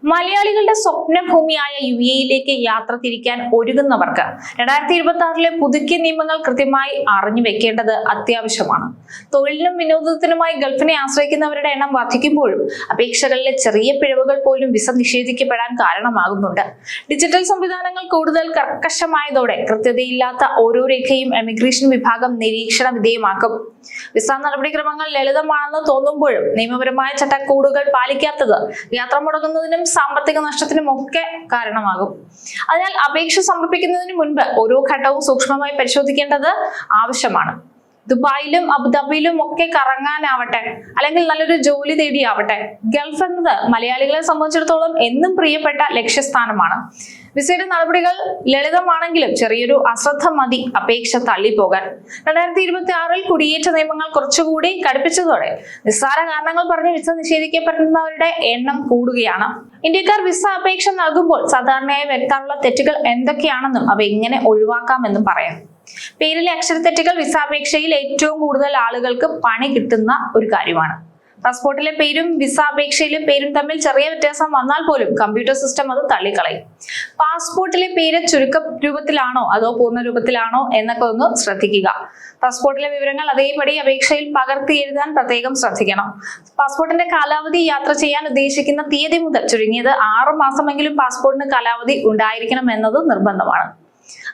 മലയാളികളുടെ സ്വപ്നഭൂമിയായ UAE യാത്ര തിരിക്കാൻ ഒരുങ്ങുന്നവർക്ക് 2026 പുതുക്കിയ നിയമങ്ങൾ കൃത്യമായി അറിഞ്ഞു വെക്കേണ്ടത് അത്യാവശ്യമാണ്. തൊഴിലിനും വിനോദത്തിനുമായി ഗൾഫിനെ ആശ്രയിക്കുന്നവരുടെ എണ്ണം വർദ്ധിക്കുമ്പോഴും അപേക്ഷകളിലെ ചെറിയ പിഴവുകൾ പോലും വിസ നിഷേധിക്കപ്പെടാൻ കാരണമാകുന്നുണ്ട്. ഡിജിറ്റൽ സംവിധാനങ്ങൾ കൂടുതൽ കർക്കശമായതോടെ കൃത്യതയില്ലാത്ത ഓരോ രേഖയും എമിഗ്രേഷൻ വിഭാഗം നിരീക്ഷണ വിധേയമാക്കും. വിസ നടപടിക്രമങ്ങൾ ലളിതമാണെന്ന് തോന്നുമ്പോഴും നിയമപരമായ ചട്ടക്കൂടുകൾ പാലിക്കാത്തത് യാത്ര മുടങ്ങുന്നതിനും സാമ്പത്തിക നഷ്ടത്തിനും ഒക്കെ കാരണമാകും. അതിനാൽ അപേക്ഷ സമർപ്പിക്കുന്നതിന് മുൻപ് ഓരോ ഘട്ടവും സൂക്ഷ്മമായി പരിശോധിക്കേണ്ടത് ആവശ്യമാണ്. ദുബായിലും അബുദാബിയിലും ഒക്കെ കറങ്ങാനാവട്ടെ, അല്ലെങ്കിൽ നല്ലൊരു ജോലി തേടിയാവട്ടെ, ഗൾഫ് എന്നത് മലയാളികളെ സംബന്ധിച്ചിടത്തോളം എന്നും പ്രിയപ്പെട്ട ലക്ഷ്യസ്ഥാനമാണ്. വിസയുടെ നടപടികൾ ലളിതമാണെങ്കിലും ചെറിയൊരു അശ്രദ്ധ മതി അപേക്ഷ തള്ളിപ്പോകാൻ. 2026 കുടിയേറ്റ നിയമങ്ങൾ കുറച്ചുകൂടി കടുപ്പിച്ചതോടെ നിസ്സാര കാരണങ്ങൾ പറഞ്ഞ് വിസ നിഷേധിക്കപ്പെടുന്നവരുടെ എണ്ണം കൂടുകയാണ്. ഇന്ത്യക്കാർ വിസ അപേക്ഷ നൽകുമ്പോൾ സാധാരണയായി വരുത്താറുള്ള തെറ്റുകൾ എന്തൊക്കെയാണെന്നും അവ എങ്ങനെ ഒഴിവാക്കാമെന്നും പറയാം. പേരിലെ അക്ഷരത്തെറ്റുകൾ വിസാപേക്ഷയിൽ ഏറ്റവും കൂടുതൽ ആളുകൾക്ക് പണി കിട്ടുന്ന ഒരു കാര്യമാണ്. പാസ്പോർട്ടിലെ പേരും വിസാപേക്ഷയിലെ പേരും തമ്മിൽ ചെറിയ വ്യത്യാസം വന്നാൽ പോലും കമ്പ്യൂട്ടർ സിസ്റ്റം അത് തള്ളിക്കളയും. പാസ്പോർട്ടിലെ പേര് ചുരുക്ക രൂപത്തിലാണോ അതോ പൂർണ്ണ രൂപത്തിലാണോ എന്നൊക്കെ ഒന്ന് ശ്രദ്ധിക്കുക. പാസ്പോർട്ടിലെ വിവരങ്ങൾ അതേപടി അപേക്ഷയിൽ പകർത്തി എഴുതാൻ പ്രത്യേകം ശ്രദ്ധിക്കണം. പാസ്പോർട്ടിന്റെ കാലാവധി യാത്ര ചെയ്യാൻ ഉദ്ദേശിക്കുന്ന തീയതി മുതൽ ചുരുങ്ങിയത് 6 മാസമെങ്കിലും പാസ്പോർട്ടിന് കാലാവധി ഉണ്ടായിരിക്കണം എന്നത് നിർബന്ധമാണ്.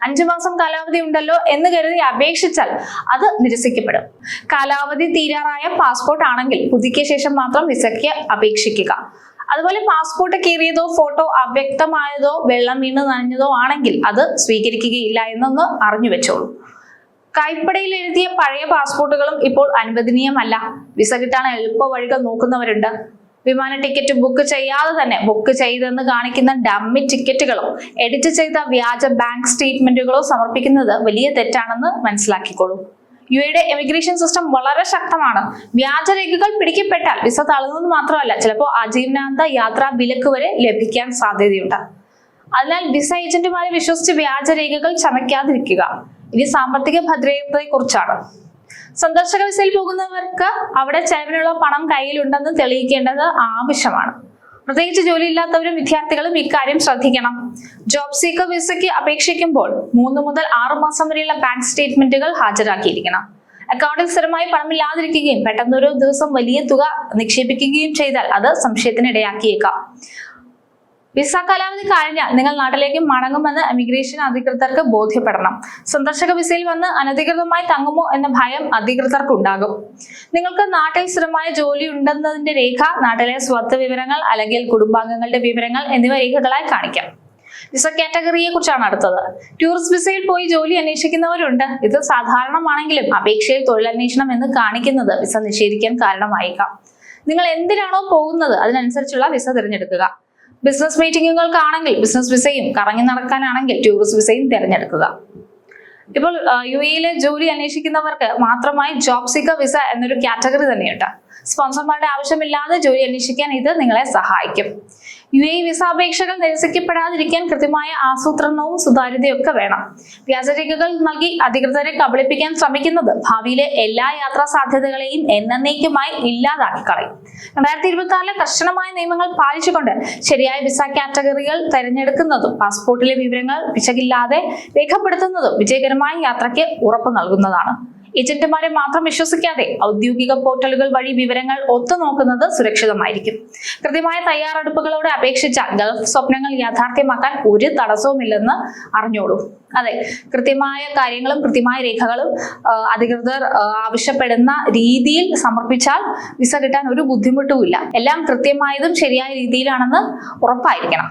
5 മാസം കാലാവധി ഉണ്ടല്ലോ എന്ന് കരുതി അപേക്ഷിച്ചാൽ അത് നിരസിക്കപ്പെടും. കാലാവധി തീരാറായ പാസ്പോർട്ട് ആണെങ്കിൽ പുതുക്കിയ ശേഷം മാത്രം വിസയ്ക്ക് അപേക്ഷിക്കുക. അതുപോലെ പാസ്പോർട്ട് കീറിയതോ ഫോട്ടോ അവ്യക്തമായതോ വെള്ളം വീണ് നനഞ്ഞതോ ആണെങ്കിൽ അത് സ്വീകരിക്കുകയില്ല എന്നൊന്ന് അറിഞ്ഞു വെച്ചോളൂ. കൈപ്പടയിൽ എഴുതിയ പഴയ പാസ്പോർട്ടുകളും ഇപ്പോൾ അനുവദനീയമല്ല. വിസ കിട്ടാൻ എളുപ്പ വഴികൾ നോക്കുന്നവരുണ്ട്. വിമാന ടിക്കറ്റ് ബുക്ക് ചെയ്യാതെ തന്നെ ബുക്ക് ചെയ്തെന്ന് കാണിക്കുന്ന ഡമ്മി ടിക്കറ്റുകളോ എഡിറ്റ് ചെയ്ത വ്യാജ ബാങ്ക് സ്റ്റേറ്റ്മെന്റുകളോ സമർപ്പിക്കുന്നത് വലിയ തെറ്റാണെന്ന് മനസ്സിലാക്കിക്കോളൂ. UAE എമിഗ്രേഷൻ സിസ്റ്റം വളരെ ശക്തമാണ്. വ്യാജരേഖകൾ പിടിക്കപ്പെട്ടാൽ വിസ തള്ളുന്നത് മാത്രമല്ല, ചിലപ്പോൾ ആജീവനാന്ത യാത്രാ വിലക്ക് വരെ ലഭിക്കാൻ സാധ്യതയുണ്ട്. അതിനാൽ വിസ ഏജന്റുമാരെ വിശ്വസിച്ച് വ്യാജരേഖകൾ ചമയ്ക്കാതിരിക്കുക. ഇനി സാമ്പത്തിക ഭദ്രതയെ കുറിച്ചാണ്. സന്ദർശക വിസയിൽ പോകുന്നവർക്ക് അവിടെ ചെലവിനുള്ള പണം കയ്യിലുണ്ടെന്ന് തെളിയിക്കേണ്ടത് ആവശ്യമാണ്. പ്രത്യേകിച്ച് ജോലിയില്ലാത്തവരും വിദ്യാർത്ഥികളും ഇക്കാര്യം ശ്രദ്ധിക്കണം. ജോബ് സീക്കർ വിസയ്ക്ക് അപേക്ഷിക്കുമ്പോൾ 3 മുതൽ 6 മാസം വരെയുള്ള ബാങ്ക് സ്റ്റേറ്റ്മെന്റുകൾ ഹാജരാക്കിയിരിക്കണം. അക്കൗണ്ടിൽ സ്ഥിരമായി പണമില്ലാതിരിക്കുകയും പെട്ടെന്നൊരു ദിവസം വലിയ തുക നിക്ഷേപിക്കുകയും ചെയ്താൽ അത് സംശയത്തിനിടയാക്കിയേക്കാം. വിസ കാലാവധി കഴിഞ്ഞാൽ നിങ്ങൾ നാട്ടിലേക്ക് മടങ്ങുമെന്ന് ഇമിഗ്രേഷൻ അധികൃതർക്ക് ബോധ്യപ്പെടണം. സന്ദർശക വിസയിൽ വന്ന് അനധികൃതമായി തങ്ങുമോ എന്ന ഭയം അധികൃതർക്ക് ഉണ്ടാകും. നിങ്ങൾക്ക് നാട്ടിൽ സ്ഥിരമായ ജോലി ഉണ്ടെന്നതിന്റെ രേഖ, നാട്ടിലെ സ്വത്ത് വിവരങ്ങൾ അല്ലെങ്കിൽ കുടുംബാംഗങ്ങളുടെ വിവരങ്ങൾ എന്നിവ രേഖകളായി കാണിക്കാം. വിസ കാറ്റഗറിയെ കുറിച്ചാണ് അടുത്തത്. ടൂറിസ്റ്റ് വിസയിൽ പോയി ജോലി അന്വേഷിക്കുന്നവരുണ്ട്. ഇത് സാധാരണമാണെങ്കിലും അപേക്ഷയിൽ തൊഴിലന്വേഷണം എന്ന് കാണിക്കുന്നത് വിസ നിഷേധിക്കാൻ കാരണമായേക്കാം. നിങ്ങൾ എന്തിനാണോ പോകുന്നത് അതിനനുസരിച്ചുള്ള വിസ തിരഞ്ഞെടുക്കുക. ബിസിനസ് മീറ്റിങ്ങുകൾക്കാണെങ്കിൽ ബിസിനസ് വിസയും, കറങ്ങി നടക്കാനാണെങ്കിൽ ടൂറിസ്റ്റ് വിസയും തിരഞ്ഞെടുക്കുക. ഇപ്പോൾ UAE ജോലി അന്വേഷിക്കുന്നവർക്ക് മാത്രമായി ജോബ് സീക്കർ വിസ എന്നൊരു കാറ്റഗറി തന്നെയുണ്ട്. സ്പോൺസർമാരുടെ ആവശ്യമില്ലാതെ ജോലി അന്വേഷിക്കാൻ ഇത് നിങ്ങളെ സഹായിക്കും. UAE വിസ അപേക്ഷകൾ നിരസിക്കപ്പെടാതിരിക്കാൻ കൃത്യമായ ആസൂത്രണവും സുതാര്യതയും ഒക്കെ വേണം. വ്യാജരേഖകൾ നൽകി അധികൃതരെ കബളിപ്പിക്കാൻ ശ്രമിക്കുന്നത് ഭാവിയിലെ എല്ലാ യാത്രാ സാധ്യതകളെയും എന്നേക്കുമായി ഇല്ലാതാക്കി കളയും. 2026 കർശനമായ നിയമങ്ങൾ പാലിച്ചുകൊണ്ട് ശരിയായ വിസ കാറ്റഗറികൾ തിരഞ്ഞെടുക്കുന്നതും പാസ്പോർട്ടിലെ വിവരങ്ങൾ പിശകില്ലാതെ രേഖപ്പെടുത്തുന്നതും വിജയകരമായ യാത്രയ്ക്ക് ഉറപ്പ് നൽകുന്നതാണ്. ഏജന്റുമാരെ മാത്രം വിശ്വസിക്കാതെ ഔദ്യോഗിക പോർട്ടലുകൾ വഴി വിവരങ്ങൾ ഒത്തുനോക്കുന്നത് സുരക്ഷിതമായിരിക്കും. കൃത്യമായ തയ്യാറെടുപ്പുകളോടെ അപേക്ഷിച്ചാൽ ഗൾഫ് സ്വപ്നങ്ങൾ യാഥാർത്ഥ്യമാക്കാൻ ഒരു തടസ്സവുമില്ലെന്ന് അറിഞ്ഞോളൂ. അതെ, കൃത്യമായ കാര്യങ്ങളും കൃത്യമായ രേഖകളും അധികൃതർ ആവശ്യപ്പെടുന്ന രീതിയിൽ സമർപ്പിച്ചാൽ വിസ കിട്ടാൻ ഒരു ബുദ്ധിമുട്ടുമില്ല. എല്ലാം കൃത്യമായതും ശരിയായ രീതിയിലാണെന്ന് ഉറപ്പായിരിക്കണം.